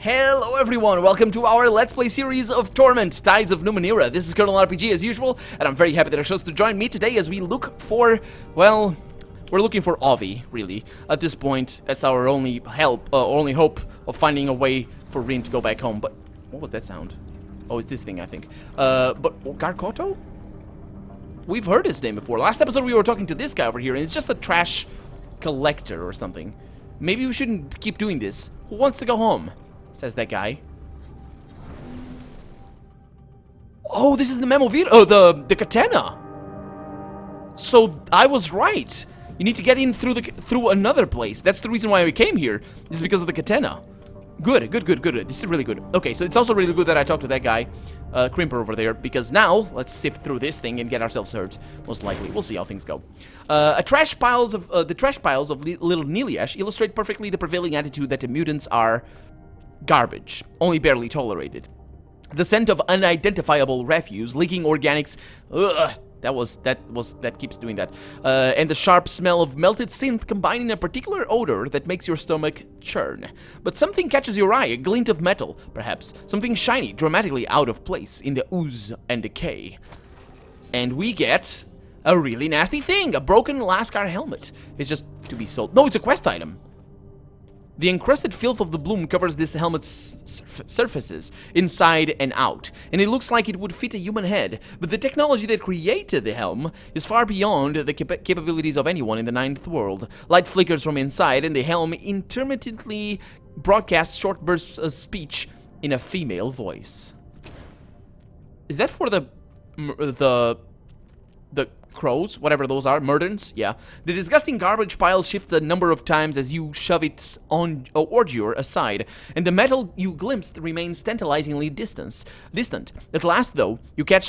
Hello everyone, welcome to our Let's Play series of Torment, Tides of Numenera. This is Colonel RPG as usual, and I'm very happy that I chose to join me today as we look for, well, we're looking for Ovi, really. At this point, that's our only only hope of finding a way for Rin to go back home. But, what was that sound? Oh, it's this thing, I think. But, Garkoto? We've heard his name before. Last episode we were talking to this guy over here, and it's just a trash collector or something. Maybe we shouldn't keep doing this. Who wants to go home? Says that guy. Oh, this is the the katana. So I was right. You need to get in through another place. That's the reason why we came here. This is because of the katana. Good. This is really good. Okay, so it's also really good that I talked to that guy, Crimper over there, because now let's sift through this thing and get ourselves hurt. Most likely, we'll see how things go. The trash piles of Little Niliash illustrate perfectly the prevailing attitude that the mutants are garbage, only barely tolerated. The scent of unidentifiable refuse, leaking organics, that keeps doing that, and the sharp smell of melted synth combine in a particular odor that makes your stomach churn. But something catches your eye, a glint of metal, perhaps, something shiny, dramatically out of place in the ooze and decay. And we get a really nasty thing, a broken Lascar helmet. It's just to be sold. No, it's a quest item. The encrusted filth of the bloom covers this helmet's surfaces, inside and out, and it looks like it would fit a human head, but the technology that created the helm is far beyond the capabilities of anyone in the Ninth World. Light flickers from inside, and the helm intermittently broadcasts short bursts of speech in a female voice. Is that for the crows, whatever those are, murderns? Yeah. The disgusting garbage pile shifts a number of times as you shove its ordure aside, and the metal you glimpsed remains tantalizingly distant. At last, though, you can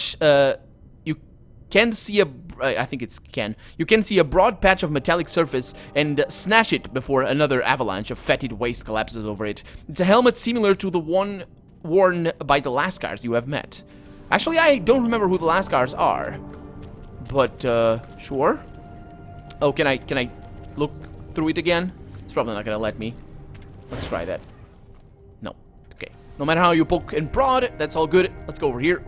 see a broad patch of metallic surface and snatch it before another avalanche of fetid waste collapses over it. It's a helmet similar to the one worn by the Lascars you have met. Actually, I don't remember who the Lascars are. But, sure. Oh, can I look through it again? It's probably not gonna let me. Let's try that. No. Okay. No matter how you poke and prod, that's all good. Let's go over here.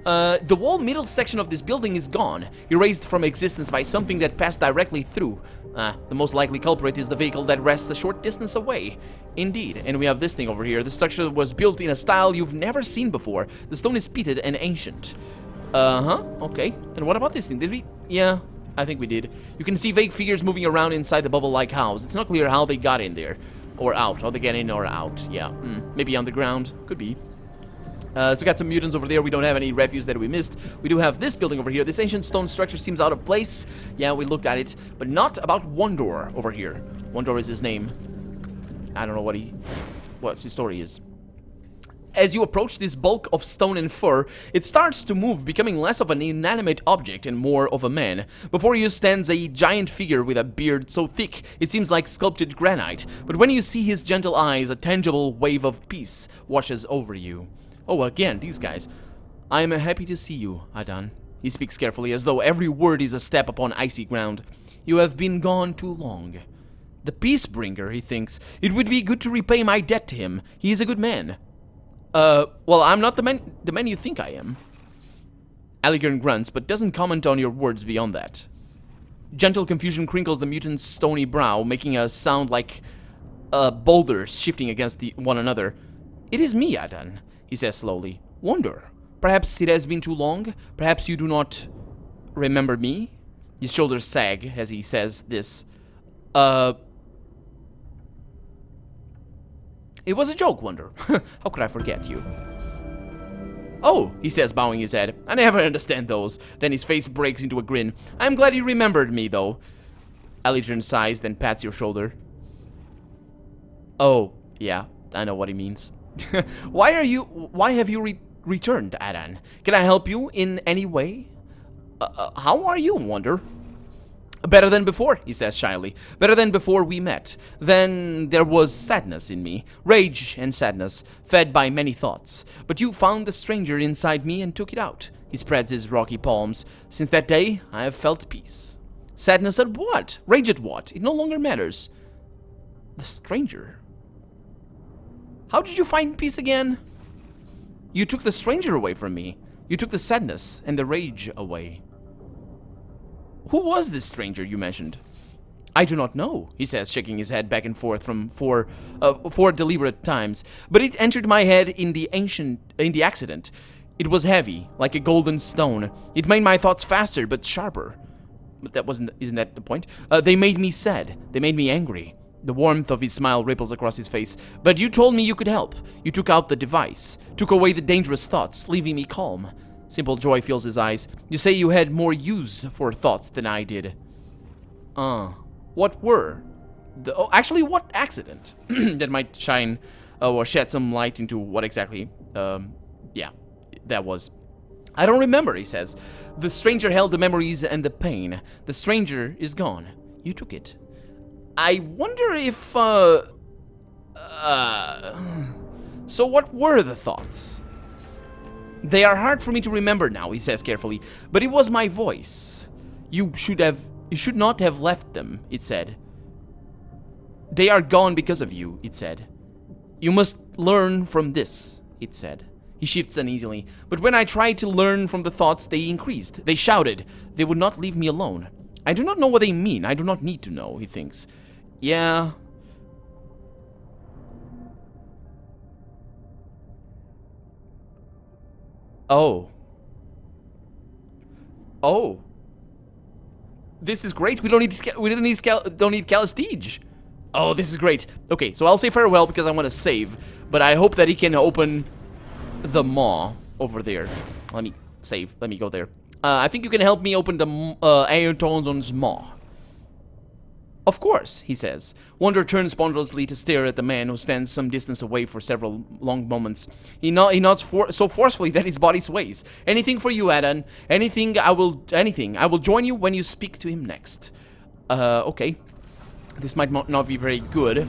The whole middle section of this building is gone, erased from existence by something that passed directly through. The most likely culprit is the vehicle that rests a short distance away. Indeed, and we have this thing over here. The structure was built in a style you've never seen before. The stone is peated and ancient. Okay. And what about this thing? Did we? Yeah, I think we did. You can see vague figures moving around inside the bubble-like house. It's not clear how they got in there. Or out. How they get in or out. Yeah. Maybe underground. Could be. So we got some mutants over there. We don't have any refuse that we missed. We do have this building over here. This ancient stone structure seems out of place. Yeah, we looked at it. But not about Ounor over here. Ounor is his name. I don't know what his story is. As you approach this bulk of stone and fur, it starts to move, becoming less of an inanimate object and more of a man. Before you stands a giant figure with a beard so thick it seems like sculpted granite, but when you see his gentle eyes, a tangible wave of peace washes over you. Oh, again, these guys. I am happy to see you, Adan. He speaks carefully, as though every word is a step upon icy ground. You have been gone too long. The Peacebringer, he thinks. It would be good to repay my debt to him. He is a good man. Well, I'm not the man you think I am. Aligarn grunts, but doesn't comment on your words beyond that. Gentle confusion crinkles the mutant's stony brow, making a sound like boulders shifting against one another. It is me, Adan, he says slowly. Wonder. Perhaps it has been too long? Perhaps you do not remember me? His shoulders sag as he says this. It was a joke, Wonder. How could I forget you? Oh, he says, bowing his head. I never understand those. Then his face breaks into a grin. I'm glad you remembered me, though. Aligarn sighs, then pats your shoulder. Oh, yeah, I know what he means. Why have you returned, Adan? Can I help you in any way? How are you, Wonder? Better than before, he says shyly. Better than before we met. Then there was sadness in me. Rage and sadness, fed by many thoughts. But you found the stranger inside me and took it out. He spreads his rocky palms. Since that day, I have felt peace. Sadness at what? Rage at what? It no longer matters. The stranger. How did you find peace again? You took the stranger away from me. You took the sadness and the rage away. Who was this stranger you mentioned? I do not know, he says, shaking his head back and forth from four deliberate times. But it entered my head in the accident. It was heavy, like a golden stone. It made my thoughts faster, but sharper. But isn't that the point? They made me sad. They made me angry. The warmth of his smile ripples across his face. But you told me you could help. You took out the device. Took away the dangerous thoughts, leaving me calm. Simple joy fills his eyes. You say you had more use for thoughts than I did. What were? Actually, what accident? That might shine or shed some light into what exactly, yeah, that was. I don't remember, he says. The stranger held the memories and the pain. The stranger is gone. You took it. I wonder if, so what were the thoughts? They are hard for me to remember now, he says carefully, but it was my voice. You should not have left them, it said. They are gone because of you, it said. You must learn from this, it said. He shifts uneasily. But when I tried to learn from the thoughts, they increased. They shouted. They would not leave me alone. I do not know what they mean. I do not need to know, he thinks. Yeah. Oh. Oh. This is great. We don't need Calestige. Oh, this is great. Okay, so I'll say farewell because I want to save, but I hope that he can open the maw over there. Let me save. Let me go there. I think you can help me open the Ayrton's maw. Of course, he says. Wonder turns ponderously to stare at the man who stands some distance away for several long moments. He nods so forcefully that his body sways. Anything for you, Adan. Anything. I will join you when you speak to him next. Okay. This might not be very good,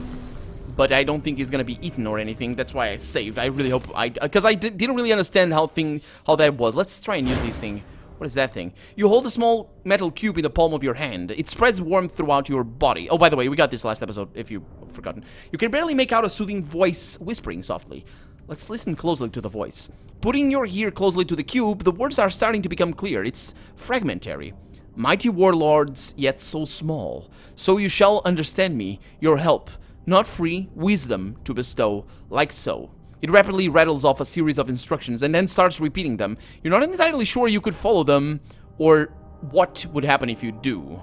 but I don't think he's gonna be eaten or anything. That's why I saved. I really hope because I didn't really understand how that was. Let's try and use this thing. What is that thing? You hold a small metal cube in the palm of your hand. It spreads warmth throughout your body. Oh, by the way, we got this last episode, if you've forgotten. You can barely make out a soothing voice whispering softly. Let's listen closely to the voice. Putting your ear closely to the cube, the words are starting to become clear. It's fragmentary. Mighty warlords, yet so small. So you shall understand me, your help. Not free, wisdom to bestow, like so. It rapidly rattles off a series of instructions and then starts repeating them. You're not entirely sure you could follow them or what would happen if you do.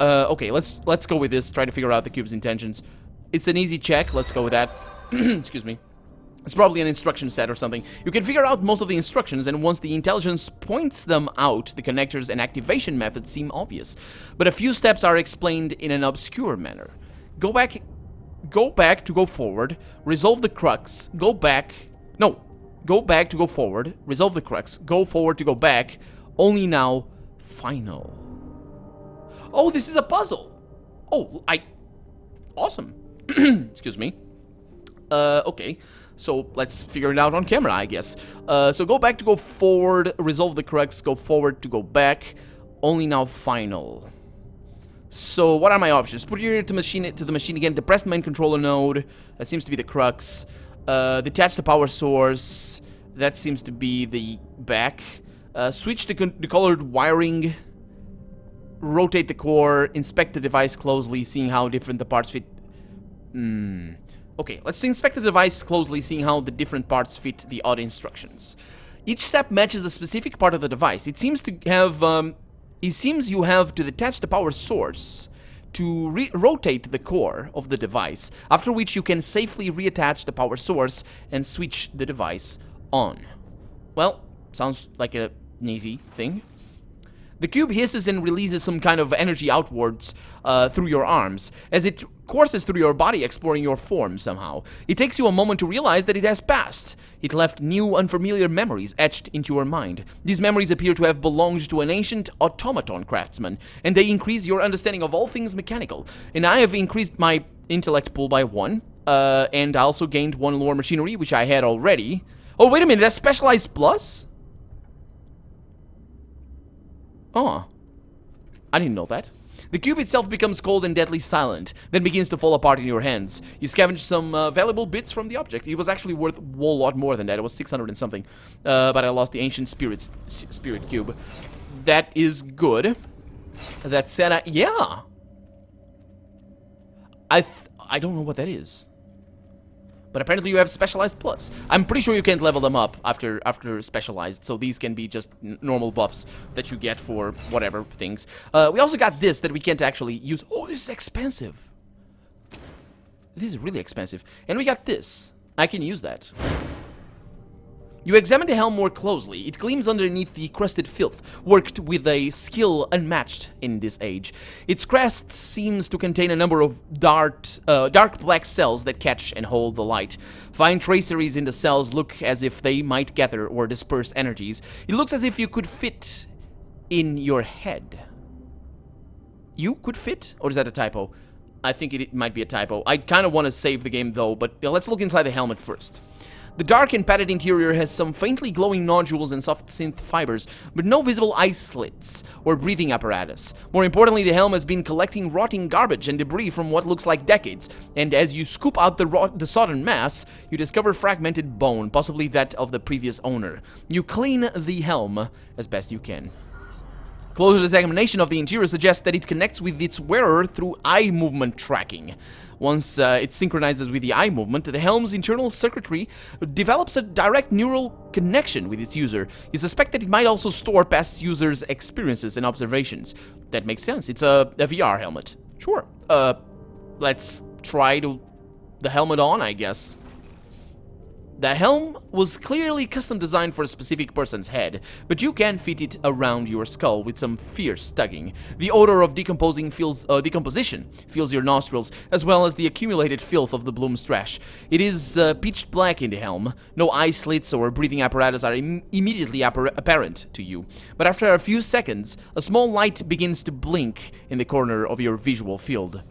Okay, let's go with this. Try to figure out the cube's intentions. It's an easy check. Let's go with that. Excuse me. It's probably an instruction set or something. You can figure out most of the instructions, and once the intelligence points them out, the connectors and activation methods seem obvious. But a few steps are explained in an obscure manner. Go back to go forward, resolve the crux, go back to go forward, resolve the crux, go forward to go back, only now, final. Oh, this is a puzzle. Oh, awesome. Excuse me. Okay, so let's figure it out on camera, I guess. So go back to go forward, resolve the crux, go forward to go back, only now, final. So, what are my options? Put your ear to the machine again. Depress the main controller node. That seems to be the crux. Detach the power source. That seems to be the back. Switch the colored wiring. Rotate the core. Inspect the device closely, seeing how different the parts fit. Okay, let's inspect the device closely, seeing how the different parts fit the odd instructions. Each step matches a specific part of the device. It seems you have to detach the power source to rotate the core of the device, after which you can safely reattach the power source and switch the device on. Well, sounds like an easy thing. The cube hisses and releases some kind of energy outwards through your arms, as it courses through your body, exploring your form somehow. It takes you a moment to realize that it has passed. It left new, unfamiliar memories etched into your mind. These memories appear to have belonged to an ancient automaton craftsman, and they increase your understanding of all things mechanical. And I have increased my intellect pool by 1, and I also gained 1 lore machinery, which I had already. Oh, wait a minute, that's specialized plus? Oh, I didn't know that. The cube itself becomes cold and deadly silent, then begins to fall apart in your hands. You scavenge some valuable bits from the object. It was actually worth a whole lot more than that. It was 600 and something. But I lost the ancient spirit cube. That is good. That said, yeah. I don't know what that is. But apparently you have Specialized Plus. I'm pretty sure you can't level them up after Specialized, so these can be just normal buffs that you get for whatever things. We also got this that we can't actually use. Oh, this is expensive. This is really expensive. And we got this. I can use that. You examine the helm more closely. It gleams underneath the crusted filth, worked with a skill unmatched in this age. Its crest seems to contain a number of dark black cells that catch and hold the light. Fine traceries in the cells look as if they might gather or disperse energies. It looks as if you could fit in your head. You could fit? Or is that a typo? I think it might be a typo. I kind of want to save the game though, but let's look inside the helmet first. The dark and padded interior has some faintly glowing nodules and soft synth fibers, but no visible eye slits or breathing apparatus. More importantly, the helm has been collecting rotting garbage and debris from what looks like decades, and as you scoop out the sodden mass, you discover fragmented bone, possibly that of the previous owner. You clean the helm as best you can. Closer examination of the interior suggests that it connects with its wearer through eye movement tracking. Once it synchronizes with the eye movement, the helm's internal circuitry develops a direct neural connection with its user. You suspect that it might also store past users' experiences and observations. That makes sense. It's a VR helmet. Sure. Let's try the helmet on, I guess. The helm was clearly custom designed for a specific person's head, but you can fit it around your skull with some fierce tugging. The odor of decomposition fills your nostrils, as well as the accumulated filth of the Bloom's trash. It is pitched black in the helm. No eye slits or breathing apparatus are immediately apparent to you. But after a few seconds, a small light begins to blink in the corner of your visual field.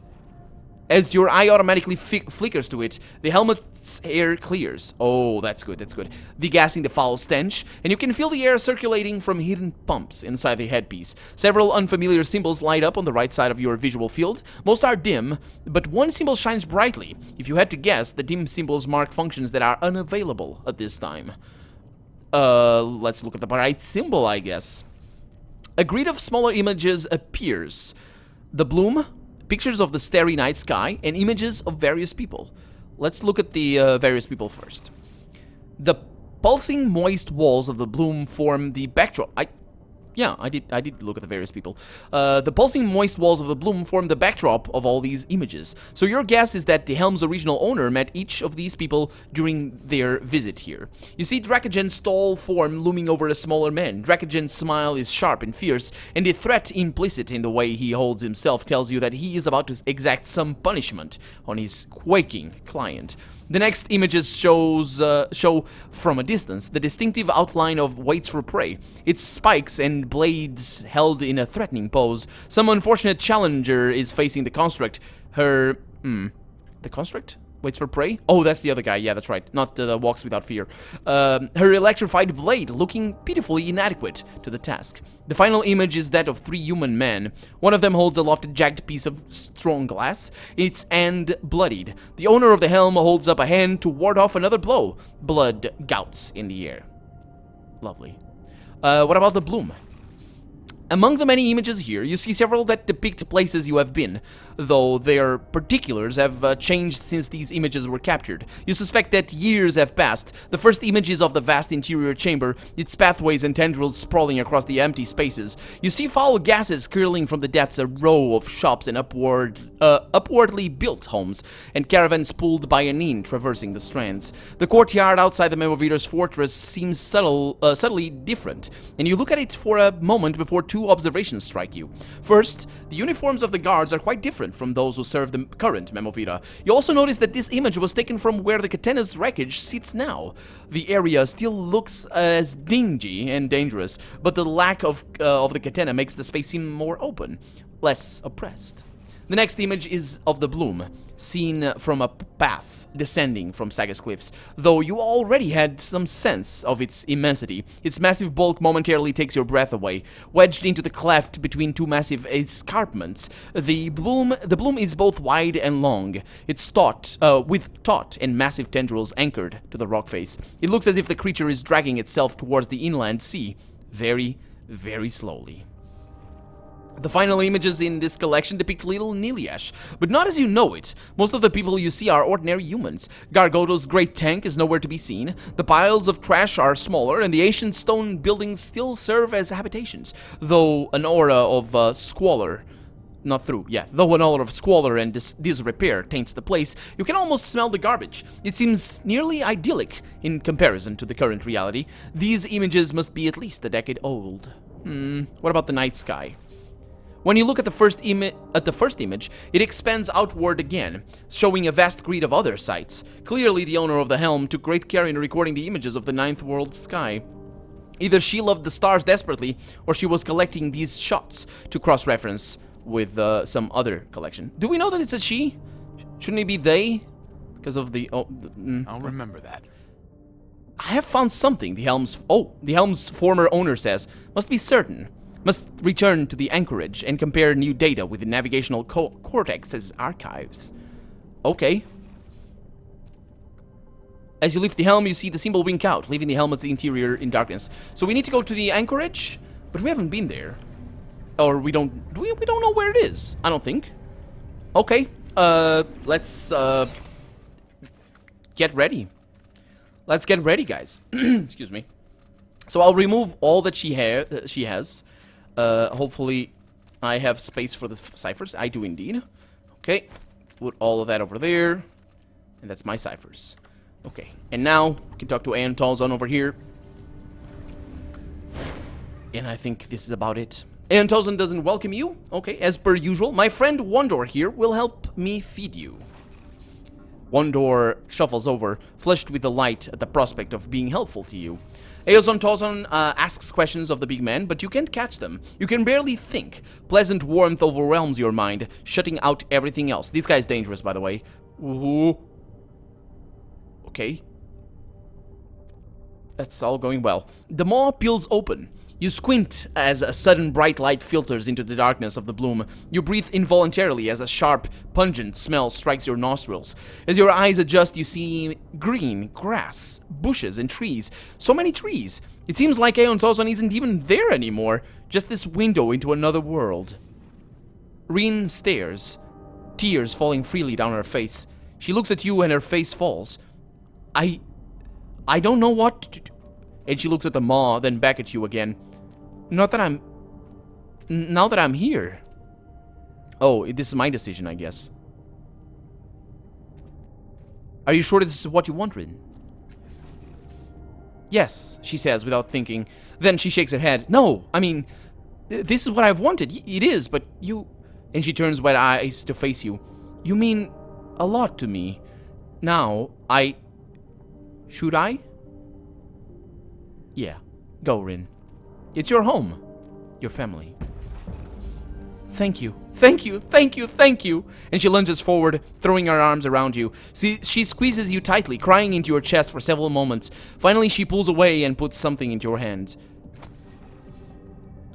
As your eye automatically flickers to it, the helmet's air clears. Oh, that's good, that's good. Degassing the foul stench, and you can feel the air circulating from hidden pumps inside the headpiece. Several unfamiliar symbols light up on the right side of your visual field. Most are dim, but one symbol shines brightly. If you had to guess, the dim symbols mark functions that are unavailable at this time. Let's look at the bright symbol, I guess. A grid of smaller images appears. The Bloom, pictures of the starry night sky, and images of various people. Let's look at the various people first. The pulsing moist walls of the Bloom form the backdrop. I did look at the various people. The pulsing moist walls of the Bloom form the backdrop of all these images. So your guess is that the helm's original owner met each of these people during their visit here. You see Dracogen's tall form looming over a smaller man. Dracogen's smile is sharp and fierce, and the threat implicit in the way he holds himself tells you that he is about to exact some punishment on his quaking client. The next images show from a distance the distinctive outline of waits for prey, its spikes and blades held in a threatening pose. Some unfortunate challenger is facing the construct. The construct? Waits for prey? Oh, that's the other guy. Yeah, that's right. Not the walks without fear. Her electrified blade looking pitifully inadequate to the task. The final image is that of 3 human men. One of them holds a lofted, jagged piece of strong glass, its end bloodied. The owner of the helm holds up a hand to ward off another blow. Blood gouts in the air. Lovely. What about the Bloom? Among the many images here, you see several that depict places you have been, though their particulars have changed since these images were captured. You suspect that years have passed. The first image is of the vast interior chamber, its pathways and tendrils sprawling across the empty spaces. You see foul gases curling from the depths, a row of shops and upwardly built homes, and caravans pulled by a Nin traversing the strands. The courtyard outside the Memovita's fortress seems subtly different, and you look at it for a moment before two observations strike you. First, the uniforms of the guards are quite different from those who serve the current Memovita. You also notice that this image was taken from where the Katena's wreckage sits now. The area still looks as dingy and dangerous, but the lack of the Katena makes the space seem more open, less oppressed. The next image is of the bloom, seen from a path descending from Sagas Cliffs, though you already had some sense of its immensity. Its massive bulk momentarily takes your breath away. Wedged into the cleft between two massive escarpments, the bloom is both wide and long. It's with taut and massive tendrils anchored to the rock face. It looks as if the creature is dragging itself towards the inland sea, very, very slowly. The final images in this collection depict little Niliash, but not as you know it. Most of the people you see are ordinary humans. Gargoto's great tank is nowhere to be seen. The piles of trash are smaller, and the ancient stone buildings still serve as habitations, though an aura of squalor and disrepair taints the place. You can almost smell the garbage. It seems nearly idyllic in comparison to the current reality. These images must be at least a decade old. What about the night sky? When you look at the first image, it expands outward again, showing a vast grid of other sights. Clearly, the owner of the helm took great care in recording the images of the ninth world sky. Either she loved the stars desperately, or she was collecting these shots to cross-reference with some other collection. Do we know that it's a she? Shouldn't it be they? Because of the... I'll remember that. I have found something, the helm's former owner says. Must be certain. Must return to the anchorage and compare new data with the navigational cortex's archives. Okay. As you lift the helm, you see the symbol wink out, leaving the helmet's interior in darkness. So we need to go to the anchorage, but we haven't been there. Or we don't know where it is, I don't think. Okay, let's get ready. Let's get ready, guys. Excuse me. So I'll remove all that she has. Hopefully I have space for the ciphers. I do indeed. Okay, put all of that over there. And that's my ciphers. Okay, and now we can talk to Aon Talzon over here. And I think this is about it. Aon Talzon doesn't welcome you. Okay, as per usual. My friend Wondor here will help me feed you. Wondor shuffles over, flushed with delight at the prospect of being helpful to you. Aon Talzon asks questions of the big man, but you can't catch them. You can barely think. Pleasant warmth overwhelms your mind, shutting out everything else. This guy's dangerous, by the way. Ooh. Okay. That's all going well. The maw peels open. You squint as a sudden bright light filters into the darkness of the bloom. You breathe involuntarily as a sharp, pungent smell strikes your nostrils. As your eyes adjust, you see green, grass, bushes, and trees. So many trees. It seems like Aon Talzon isn't even there anymore. Just this window into another world. Rin stares, tears falling freely down her face. She looks at you and her face falls. I don't know what to do. And she looks at the maw, then back at you again. Now that I'm here. Oh, this is my decision, I guess. Are you sure this is what you want, Rin? Yes, she says without thinking. Then she shakes her head. No, I mean, this is what I've wanted. It is, but you... And she turns wide eyes to face you. You mean a lot to me. Now, should I? Yeah, go, Rin. It's your home. Your family. Thank you. Thank you. Thank you. Thank you. And she lunges forward, throwing her arms around you. She squeezes you tightly, crying into your chest for several moments. Finally, she pulls away and puts something into your hand.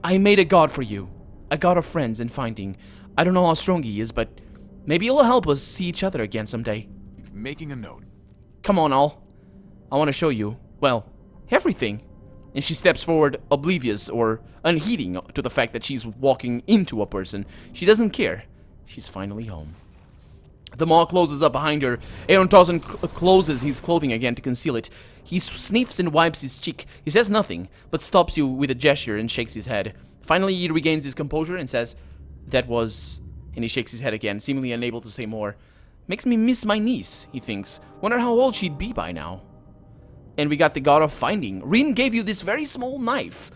I made a god for you. A god of friends and finding. I don't know how strong he is, but maybe he'll help us see each other again someday. Making a note. Come on, all. I want to show you, well, everything. And she steps forward, oblivious or unheeding to the fact that she's walking into a person. She doesn't care. She's finally home. The maw closes up behind her. Aon Talzon closes his clothing again to conceal it. He sniffs and wipes his cheek. He says nothing, but stops you with a gesture and shakes his head. Finally, he regains his composure and says, that was... And he shakes his head again, seemingly unable to say more. Makes me miss my niece, he thinks. Wonder how old she'd be by now. And we got the God of Finding. Rin gave you this very small knife.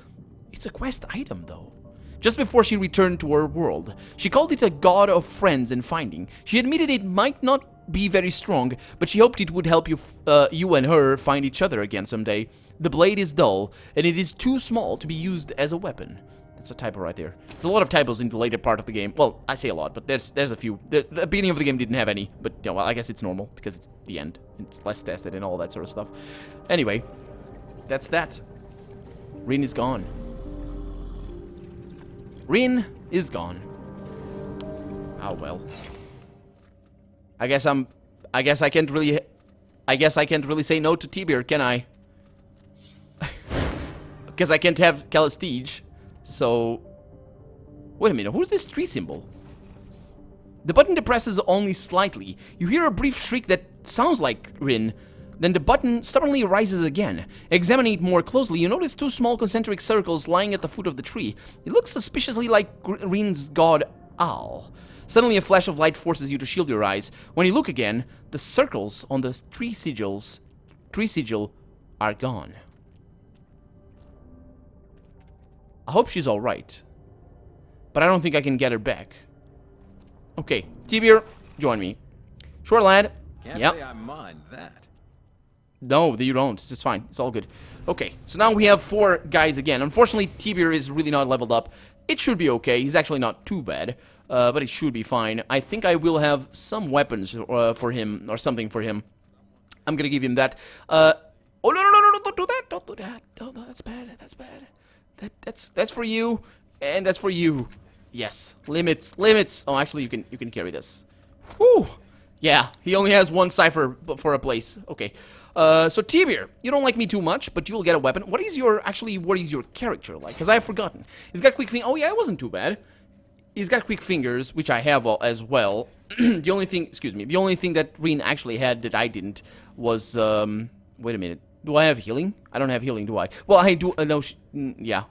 It's a quest item, though. Just before she returned to her world, she called it a God of Friends and Finding. She admitted it might not be very strong, but she hoped it would help you and her find each other again someday. The blade is dull, and it is too small to be used as a weapon. That's a typo right there. There's a lot of typos in the later part of the game. Well, I say a lot, but there's a few. The beginning of the game didn't have any, but you know, well, I guess it's normal because it's the end. It's less tested and all that sort of stuff. Anyway, that's that. Rin is gone. Rin is gone. Oh well. I guess I can't really say no to T-Beard, can I? Because I can't have Calestige. So, wait a minute, who's this tree symbol? The button depresses only slightly. You hear a brief shriek that sounds like Rin. Then the button stubbornly rises again. Examining it more closely, you notice two small concentric circles lying at the foot of the tree. It looks suspiciously like Rin's god, Al. Suddenly a flash of light forces you to shield your eyes. When you look again, the circles on the tree sigil are gone. I hope she's alright. But I don't think I can get her back. Okay, T-Beer, join me. Sure, lad. Can't say I mind that. No, you don't. It's fine. It's all good. Okay, so now we have 4 guys again. Unfortunately, T-Beer is really not leveled up. It should be okay. He's actually not too bad. But it should be fine. I think I will have some weapons for him, or something for him. I'm gonna give him that. Oh, no, don't do that. Don't do that. No, that's bad. That's bad. That's for you, and that's for you. Yes, limits. Oh, actually, you can carry this. Whew. Yeah, he only has 1 cipher for a place. Okay. So T-Beer, you don't like me too much, but you'll get a weapon. What is your character like? Because I've forgotten. He's got quick fingers. Oh yeah, it wasn't too bad. He's got quick fingers, which I have as well. The only thing that Rin actually had that I didn't was, wait a minute. Do I have healing? I don't have healing, do I? Well, I do, no, yeah.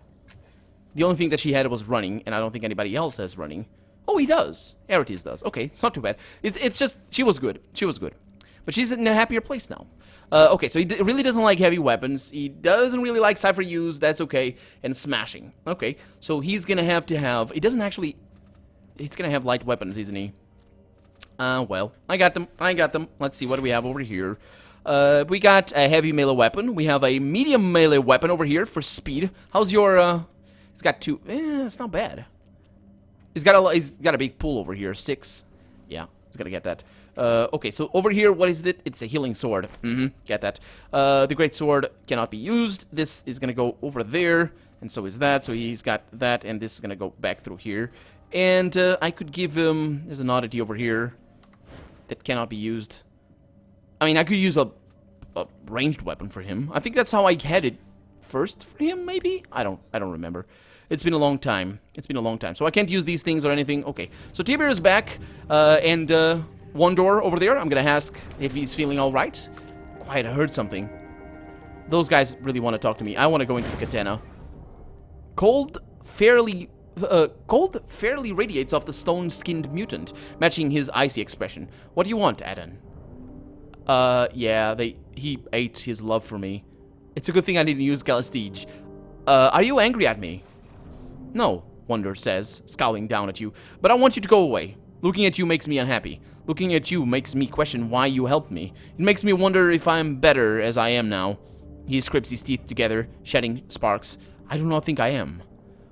The only thing that she had was running, and I don't think anybody else has running. Oh, he does. Arites does. Okay, it's not too bad. It's just, she was good. She was good. But she's in a happier place now. Okay, so he really doesn't like heavy weapons. He doesn't really like cipher use. That's okay. And smashing. Okay, so he's gonna have to have, he doesn't actually, he's gonna have light weapons, isn't he? Well, I got them. Let's see, what do we have over here? We got a heavy melee weapon. We have a medium melee weapon over here for speed. How's your, he's got 2, it's not bad. He's got a big pool over here, 6. Yeah, he's gonna get that. Okay, so over here, what is it? It's a healing sword. Get that. The great sword cannot be used. This is gonna go over there, and so is that. So he's got that, and this is gonna go back through here. And I could give him, there's an oddity over here that cannot be used. I mean, I could use a ranged weapon for him. I think that's how I had it first for him, maybe? I don't remember. It's been a long time. So I can't use these things or anything. Okay, so T-Bear is back, and one door over there. I'm gonna ask if he's feeling all right. Quiet, I heard something. Those guys really want to talk to me. I want to go into the katana. Cold fairly radiates off the stone-skinned mutant, matching his icy expression. What do you want, Adan? Yeah, he ate his love for me. It's a good thing I didn't use Calestige. Are you angry at me? No, Wonder says, scowling down at you. But I want you to go away. Looking at you makes me unhappy. Looking at you makes me question why you helped me. It makes me wonder if I'm better as I am now. He scrapes his teeth together, shedding sparks. I do not think I am.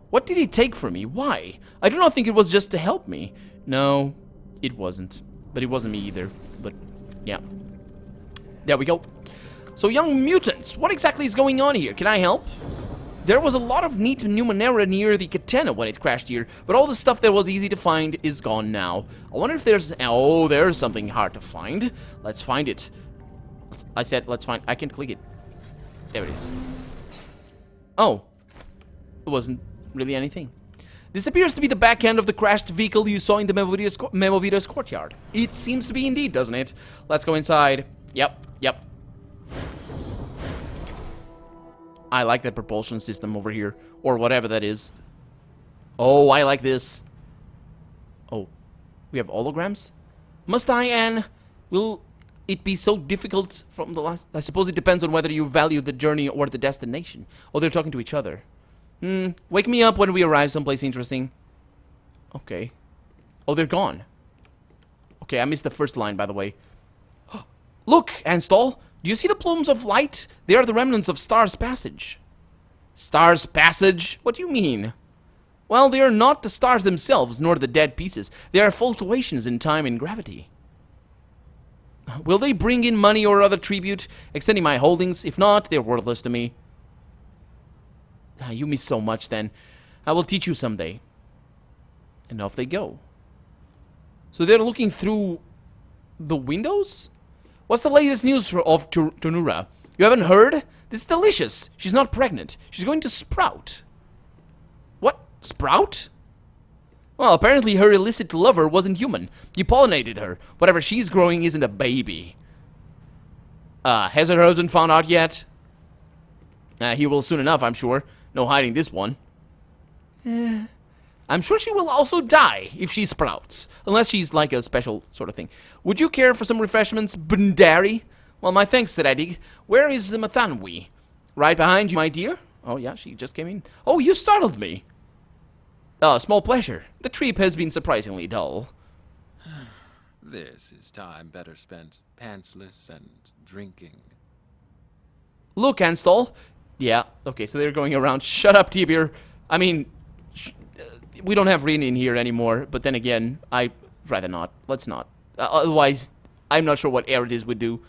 What did he take from me? Why? I do not think it was just to help me. No, it wasn't. But it wasn't me either. But, yeah. There we go. So, young mutants, what exactly is going on here? Can I help? There was a lot of neat Numenera near the Katana when it crashed here, but all the stuff that was easy to find is gone now. I wonder if there's... Oh, there's something hard to find. Let's find it. I said let's find... I can't click it. There it is. Oh. It wasn't really anything. This appears to be the back end of the crashed vehicle you saw in the Memovita's courtyard. It seems to be indeed, doesn't it? Let's go inside. Yep. I like that propulsion system over here, or whatever that is. Oh, I like this. Oh, we have holograms? Must I, Anne? Will it be so difficult from the last? I suppose it depends on whether you value the journey or the destination. Oh, they're talking to each other. Wake me up when we arrive someplace interesting. Okay. Oh, they're gone. Okay, I missed the first line, by the way. Look, Anstall. Do you see the plumes of light? They are the remnants of Star's Passage. Star's Passage? What do you mean? Well, they are not the stars themselves, nor the dead pieces. They are fluctuations in time and gravity. Will they bring in money or other tribute, extending my holdings? If not, they're worthless to me. You miss so much, then. I will teach you someday. And off they go. So they're looking through the windows? What's the latest news of Tornura? You haven't heard? This is delicious. She's not pregnant. She's going to sprout. What? Sprout? Well, apparently her illicit lover wasn't human. He pollinated her. Whatever she's growing isn't a baby. Has her husband found out yet? He will soon enough, I'm sure. No hiding this one. I'm sure she will also die if she sprouts. Unless she's like a special sort of thing. Would you care for some refreshments, Bundari? Well, my thanks, Seradig. Where is Mathanwi? Right behind you, my dear. Oh, yeah, she just came in. Oh, you startled me. Small pleasure. The trip has been surprisingly dull. This is time better spent pantsless and drinking. Look, Anstall. Yeah, okay, so they're going around. Shut up, Tibir. I mean, we don't have Rin in here anymore, but then again, I'd rather not. Let's not. Otherwise, I'm not sure what Eridis would do.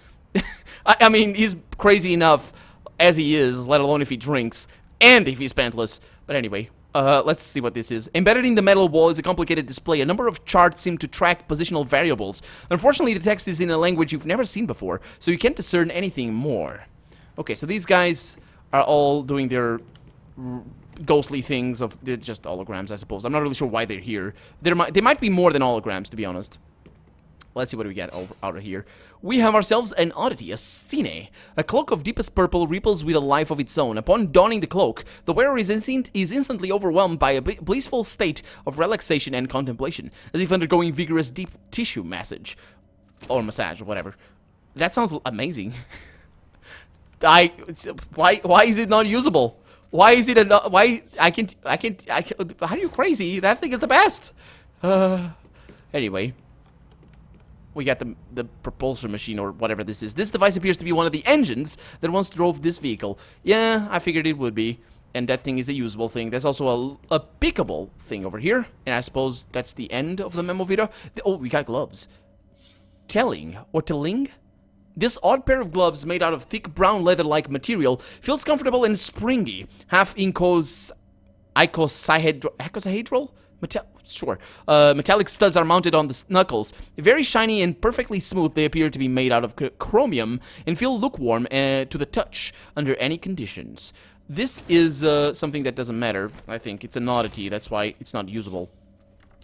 I mean, he's crazy enough as he is, let alone if he drinks, and if he's pantless. But anyway, let's see what this is. Embedded in the metal wall is a complicated display. A number of charts seem to track positional variables. Unfortunately, the text is in a language you've never seen before, so you can't discern anything more. Okay, so these guys are all doing their ghostly things of... They're just holograms, I suppose. I'm not really sure why they're here. They might be more than holograms, to be honest. Let's see what we get out of here. We have ourselves an oddity, a Cine. A cloak of deepest purple ripples with a life of its own. Upon donning the cloak, the wearer is instantly overwhelmed by a blissful state of relaxation and contemplation, as if undergoing vigorous deep tissue massage. Or massage, or whatever. That sounds amazing. Why is it not usable? Why is it why I can't how are you crazy? That thing is the best. Anyway, we got the propulsor machine or whatever this is. This device appears to be one of the engines that once drove this vehicle. Yeah, I figured it would be. And that thing is a usable thing. There's also a pickable thing over here. And I suppose that's the end of the memo video. Oh, we got gloves. Telling or telling? This odd pair of gloves, made out of thick brown leather-like material, feels comfortable and springy. Half icosahedral? Sure. Metallic studs are mounted on the knuckles. Very shiny and perfectly smooth, they appear to be made out of chromium and feel lukewarm to the touch under any conditions. This is something that doesn't matter, I think. It's an oddity, that's why it's not usable.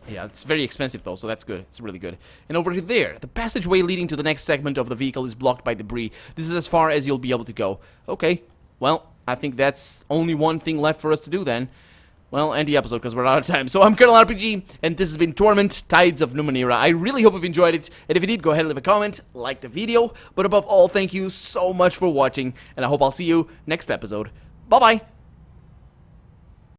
Yeah, it's very expensive though, so that's good. It's really good. And over there, the passageway leading to the next segment of the vehicle is blocked by debris. This is as far as you'll be able to go. Okay, well, I think that's only one thing left for us to do then. Well, end the episode because we're out of time. So I'm Colonel RPG, and this has been Torment, Tides of Numenera. I really hope you've enjoyed it, and if you did, go ahead and leave a comment, like the video. But above all, thank you so much for watching, and I hope I'll see you next episode. Bye-bye!